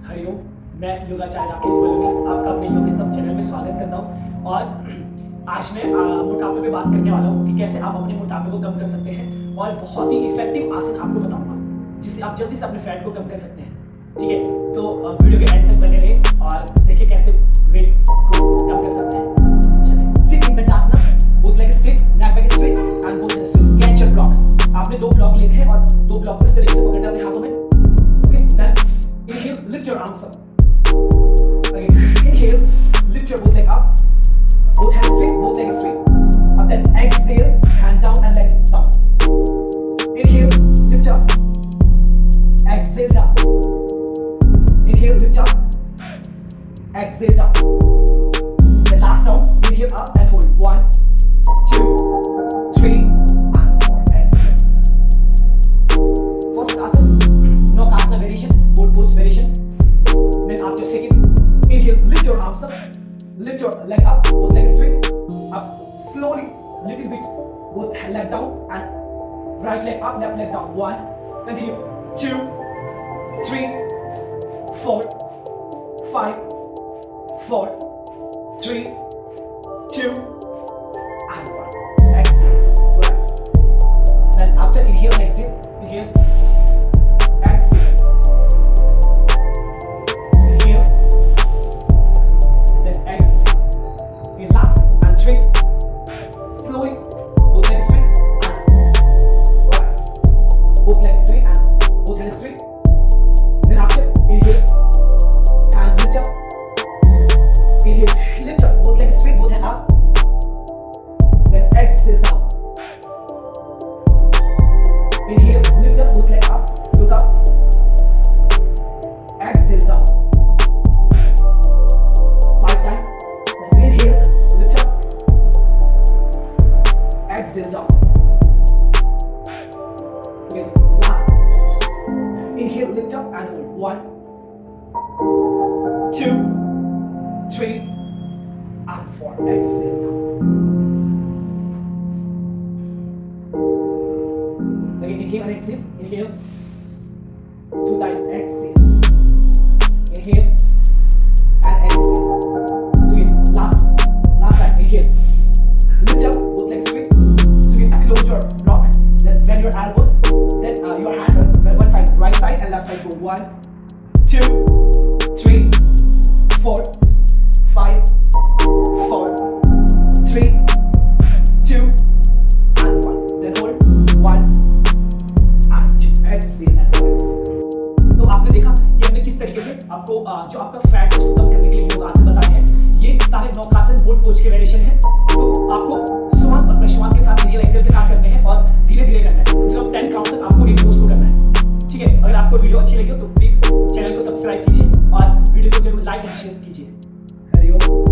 हरिओम, मैं योगाचार्य राकेश बलूनी आपका अपने योग स्तंभ चैनल में स्वागत करता हूँ। और आज मैं मोटापे पे बात करने वाला हूँ कि कैसे आप अपने मोटापे को कम कर सकते हैं और बहुत ही इफेक्टिव आसन आपको बताऊंगा जिससे आप जल्दी से अपने फैट को कम कर सकते हैं। ठीक है, तो वीडियो के एंड तक बने रहिए और देखिए कैसे वेट को कम कर सकते हैं। चलिए, sit in Dandasana, both legs straight, neck back straight and both hands straight. Catch your block. आपने दो ब्लॉक लेने हैं और दो ब्लॉक को इस तरीके से पकड़ना अपने हाथों में। Okay, then inhale, lift your arms up. Again, inhale, lift your both leg up, both hands straight, both legs straight. And then exhale, hand down and legs down. Inhale, lift up, exhale down. Inhale, lift up, exhale down. The last round, inhale up and hold. 1, 2, 3, and 4. Exhale. First asan, Nokasana variation, boat pose variation. Then after second, inhale, lift your arms up, lift your leg up, both legs straight, up slowly, little bit, both leg down and right leg up, left leg down. 1, continue, 2, 3, 4, 5, 4, 3, 2, and 1. Exhale, relax. Then after inhale and exhale, inhale, exhale. Inhale, then exhale. In last and 3, slowly, both legs straight and relax. Both legs straight and both hands straight. Then after inhale, hand lift up. Inhale, lift up, both legs straight, both hands up. Then exhale down. Inhale, lift up, both legs up, look up. Exhale down. 5 times. Then inhale, lift up. Exhale down. Again, last. Inhale, lift up and hold. 1, 2, 3, and 4. Exhale down. Again, inhale and exhale. Inhale. 2 times. Exhale. Inhale and exhale. So again, last time. Inhale. Lift up, both legs straight. So you close your block. Then bend your elbows. Then your hand one side, right side and left side go. 1, 2, 3, 4, 5, 4, 3, 2, and 1. Then hold. 1 and 2. Exhale and relax. तो आपने देखा कि हमने किस तरीके से आपको जो आपका फैट को कम करने के लिए योग आसन बताए हैं। ये सारे नौकासन बोट पोज के वेरिएशन हैं। तो आपको श्वास और प्रश्वास के साथ इनहेल एक्सहेल के साथ करने हैं और धीरे धीरे करना है। मतलब 10 काउंट तक आपको एक पोज को करना है। ठीक है, अगर आपको वीडियो अच्छी लगी हो तो प्लीज चैनल को सब्सक्राइब कीजिए और वीडियो को जरूर लाइक एंड शेयर कीजिए। हरिओम।